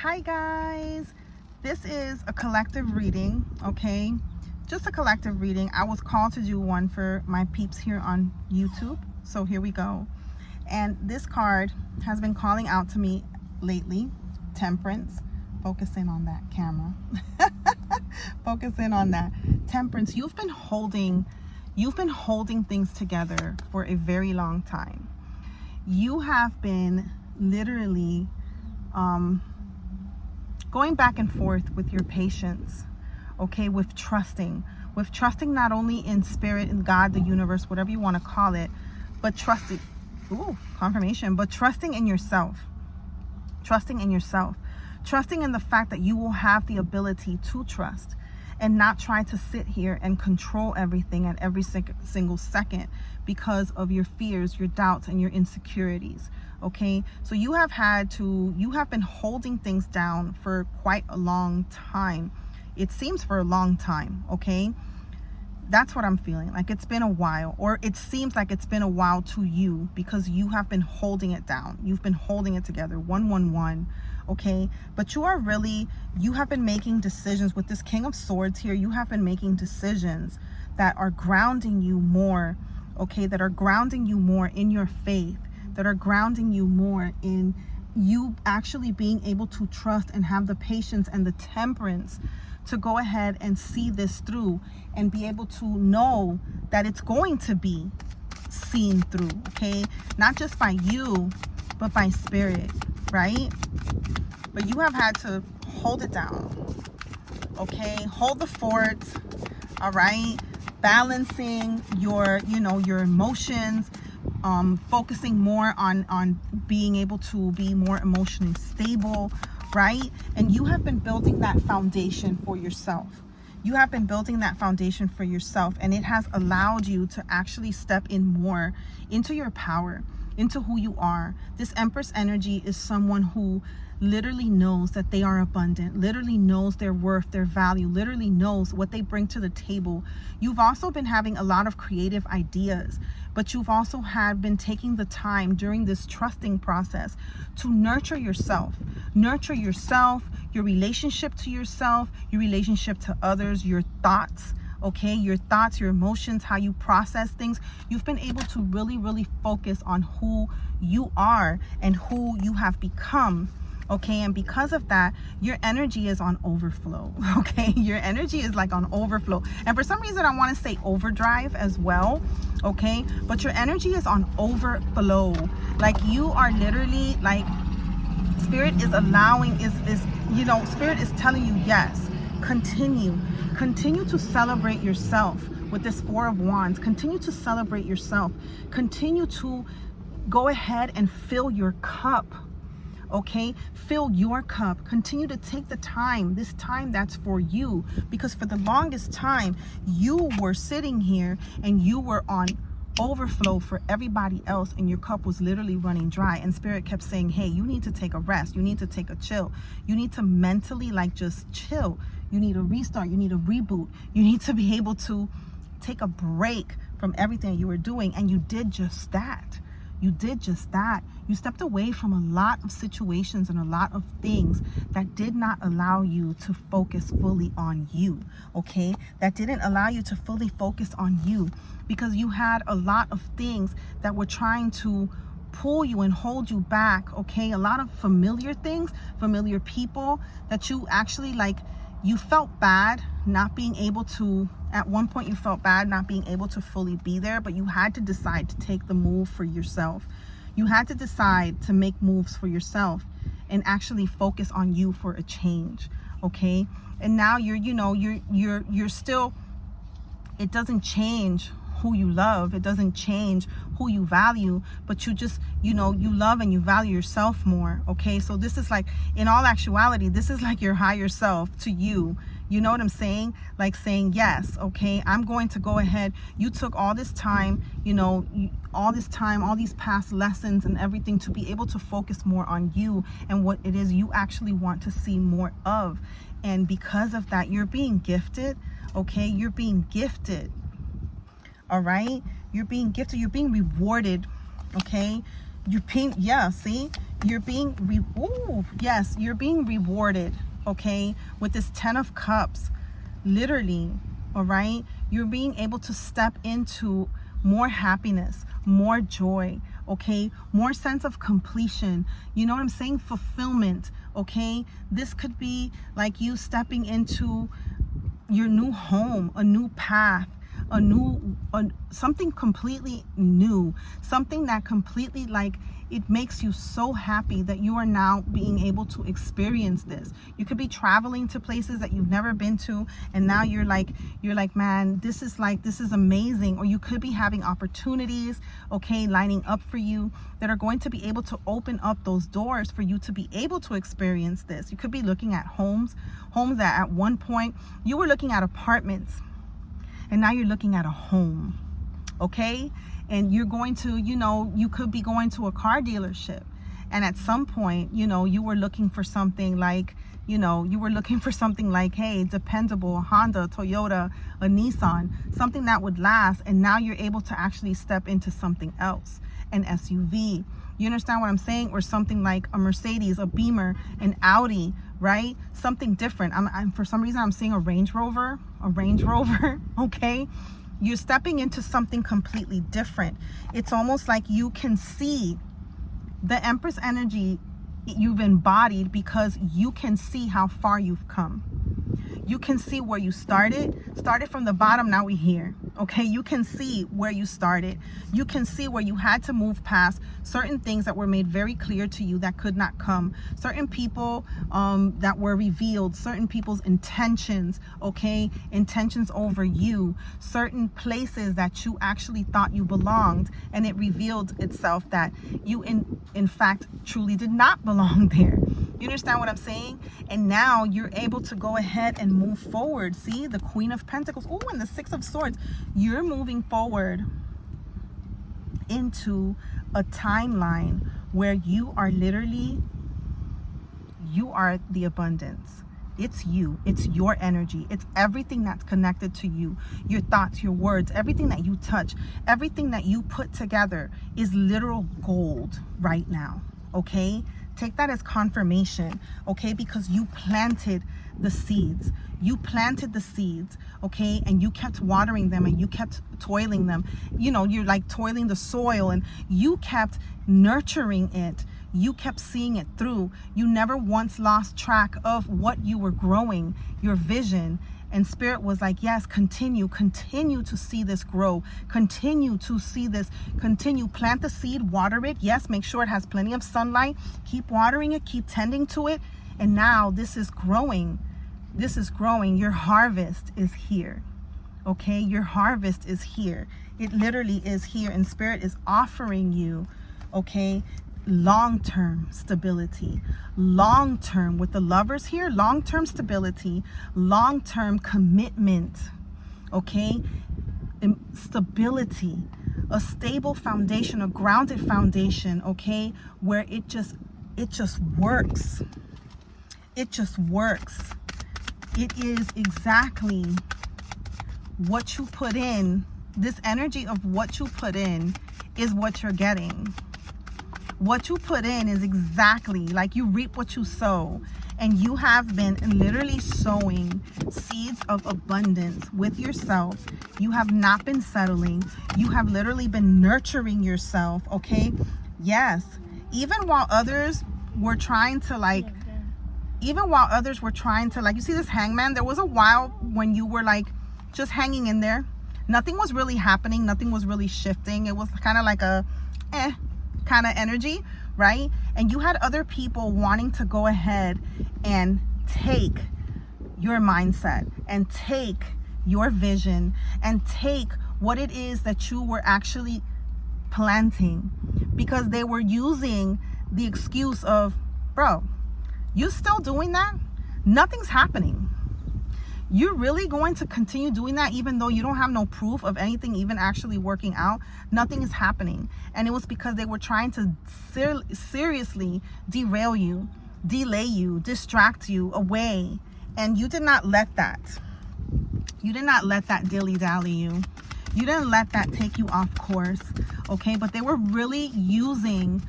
Hi guys, this is a collective reading, okay? Just a collective reading. I was called to do one for my peeps here on YouTube, so here we go. And this card has been calling out to me lately. Temperance. Focus in on that camera. Focus in on that. Temperance, you've been holding things together for a very long time. You have been literally going back and forth with your patience, okay, with trusting not only in spirit, in God, the universe, whatever you want to call it, but trusting, confirmation, but trusting in yourself, trusting in the fact that you will have the ability to trust and not try to sit here and control everything at every single second because of your fears, your doubts, and your insecurities. Okay, so you have been holding things down for quite a long time. It seems for a long time, okay? That's what I'm feeling. Like it's been a while, or it seems like it's been a while to you because you have been holding it down. You've been holding it together. 111, okay? But you have been making decisions with this King of Swords here. You have been making decisions that are grounding you more, okay? That are grounding you more in your faith, that are grounding you more in you actually being able to trust and have the patience and the temperance to go ahead and see this through and be able to know that it's going to be seen through, okay? Not just by you, but by spirit, right? But you have had to hold it down, okay? Hold the fort, all right? Balancing your emotions, focusing more on being able to be more emotionally stable, right? And you have been building that foundation for yourself. You have been building that foundation for yourself, and it has allowed you to actually step in more into your power, into who you are. This Empress energy is someone who literally knows that they are abundant, literally knows their worth, their value, literally knows what they bring to the table. You've also been having a lot of creative ideas, but you've also been taking the time during this trusting process to nurture yourself, your relationship to yourself, your relationship to others, your thoughts, okay, your thoughts, your emotions, how you process things. You've been able to really focus on who you are and who you have become. Okay, and because of that, your energy is on overflow. Okay, your energy is like on overflow, and for some reason I want to say overdrive as well. Okay, but your energy is on overflow. Like you are literally like, spirit is spirit is telling you, yes, continue to celebrate yourself with this Four of Wands. Continue to celebrate yourself. Continue to go ahead and fill your cup. Okay, fill your cup. Continue to take the time, this time that's for you, because for the longest time you were sitting here and you were on overflow for everybody else, and your cup was literally running dry, and spirit kept saying, hey, you need to take a rest, you need to take a chill, you need to mentally like just chill, you need a restart, you need a reboot, you need to be able to take a break from everything you were doing. And you did just that. You did just that. You stepped away from a lot of situations and a lot of things that did not allow you to focus fully on you, okay? That didn't allow you to fully focus on you because you had a lot of things that were trying to pull you and hold you back, okay? A lot of familiar things, familiar people that you actually like, you felt bad not being able to, at one point you felt bad not being able to fully be there, but you had to decide to take the move for yourself. You had to decide to make moves for yourself and actually focus on you for a change, okay? And now you're still, it doesn't change who you love, it doesn't change who you value, but you just, you love and you value yourself more, okay? So this is like, in all actuality, this is like your higher self to you. You know what I'm saying? Like saying, yes, okay, I'm going to go ahead. You took all this time, all these past lessons and everything to be able to focus more on you and what it is you actually want to see more of. And because of that, you're being gifted, okay? You're being gifted. All right, you're being gifted, you're being rewarded, okay? You're being, yeah, see, you're being, yes, you're being rewarded, okay, with this 10 of Cups, literally, all right? You're being able to step into more happiness, more joy, okay, more sense of completion. You know what I'm saying? Fulfillment, okay? This could be like you stepping into your new home, a new path, something completely new, something that completely, like, it makes you so happy that you are now being able to experience this. You could be traveling to places that you've never been to, and now you're like, man, this is amazing. Or you could be having opportunities, okay, lining up for you that are going to be able to open up those doors for you to be able to experience this. You could be looking at homes that at one point you were looking at apartments, and now you're looking at a home, okay? And you're going to, you could be going to a car dealership, and at some point, you were looking for something like, hey, dependable, a Honda, Toyota, a Nissan, something that would last, and now you're able to actually step into something else, an SUV. You understand what I'm saying? Or something like a Mercedes, a Beamer, an Audi, right? Something different. I'm for some reason I'm seeing a Range Rover, okay? You're stepping into something completely different. It's almost like you can see the Empress energy you've embodied, because you can see how far you've come. You can see where you started from the bottom, now we're here, okay? You can see where you started. You can see where you had to move past certain things that were made very clear to you that could not come, certain people that were revealed, certain people's intentions, okay, intentions over you, certain places that you actually thought you belonged, and it revealed itself that you in fact truly did not belong there. You understand what I'm saying? And now you're able to go ahead and move forward. See, the Queen of Pentacles, oh, and the Six of Swords. You're moving forward into a timeline where you are literally, you are the abundance. It's you, it's your energy, it's everything that's connected to you, your thoughts, your words, everything that you touch, everything that you put together is literal gold right now, okay? Take that as confirmation, okay? Because you planted the seeds. You planted the seeds, okay? And you kept watering them, and you kept toiling them. You're like toiling the soil, and you kept nurturing it. You kept seeing it through. You never once lost track of what you were growing, your vision. And Spirit was like, yes, continue to see this grow. Continue to see this, plant the seed, water it. Yes, make sure it has plenty of sunlight. Keep watering it, keep tending to it. And now this is growing. This is growing. Your harvest is here. Okay, your harvest is here. It literally is here. And Spirit is offering you, okay, long-term stability, long-term, with the Lovers here, long-term stability, long-term commitment, okay, stability, a stable foundation, a grounded foundation, okay, where it just works. It just works. It is exactly what you put in. This energy of what you put in is what you're getting. What you put in is exactly like you reap what you sow. And you have been literally sowing seeds of abundance with yourself. You have not been settling. You have literally been nurturing yourself, okay? Yes. Even while others were trying to like, you see this Hangman, there was a while when you were like just hanging in there. Nothing was really happening. Nothing was really shifting. It was kind of like a kind of energy, right? And you had other people wanting to go ahead and take your mindset and take your vision and take what it is that you were actually planting, because they were using the excuse of, bro, you still doing that? Nothing's happening. You're really going to continue doing that even though you don't have no proof of anything even actually working out? Nothing is happening. And it was because they were trying to seriously derail you, delay you, distract you away. And you did not let that. You did not let that dilly-dally you. You didn't let that take you off course, okay? But they were really using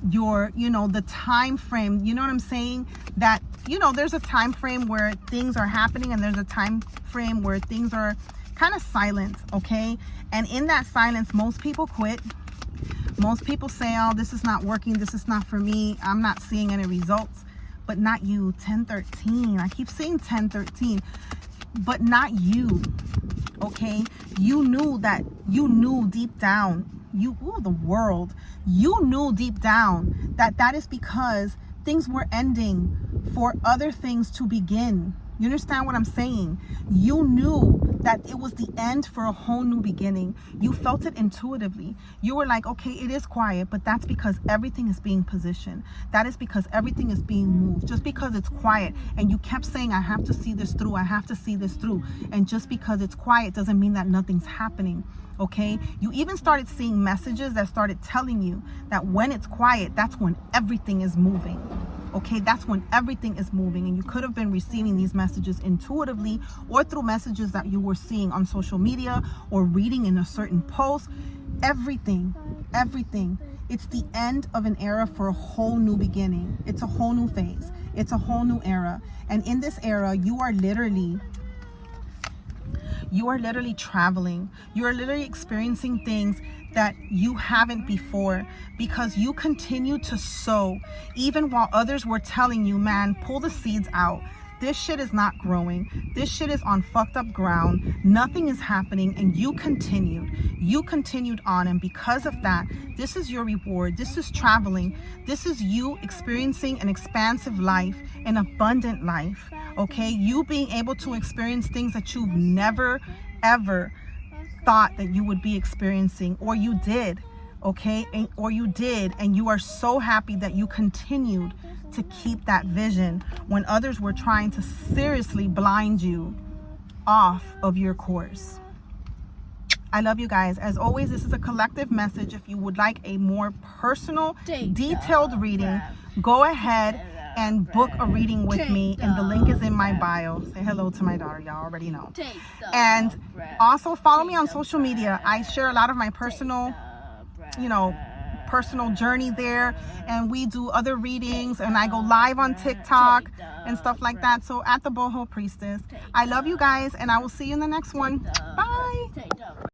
the time frame, you know what I'm saying, that there's a time frame where things are happening, and there's a time frame where things are kind of silent, okay? And in that silence, most people quit. Most people say, oh, this is not working, this is not for me, I'm not seeing any results. But not you. 1013, I keep saying 1013, but not you, okay? You knew deep down, the world, you knew deep down that is because things were ending for other things to begin. You understand what I'm saying? You knew that it was the end for a whole new beginning. You felt it intuitively. You were like, okay, it is quiet, but that's because everything is being positioned. That is because everything is being moved. Just because it's quiet, and you kept saying, I have to see this through, I have to see this through. And just because it's quiet doesn't mean that nothing's happening, okay? You even started seeing messages that started telling you that when it's quiet, that's when everything is moving. Okay, that's when everything is moving. And you could have been receiving these messages intuitively, or through messages that you were seeing on social media or reading in a certain post. Everything. It's the end of an era for a whole new beginning. It's a whole new phase. It's a whole new era. And in this era, you are literally traveling. You are literally experiencing things that you haven't before, because you continue to sow even while others were telling you, man, pull the seeds out. This shit is not growing. This shit is on fucked up ground. Nothing is happening. And you continued on. And because of that, this is your reward. This is traveling. This is you experiencing an expansive life, an abundant life. Okay, you being able to experience things that you've never ever thought that you would be experiencing, or you did, okay? And you are so happy that you continued to keep that vision when others were trying to seriously blind you off of your course. I love you guys. As always, this is a collective message. If you would like a more personal, detailed reading, go ahead and book a reading with me, and the link is in my bio. Say hello to my daughter, y'all already know. And also follow me on social media. I share a lot of my personal journey there, and we do other readings, and I go live on TikTok and stuff like that. So at the Boho Priestess. I love you guys, and I will see you in the next one. Bye.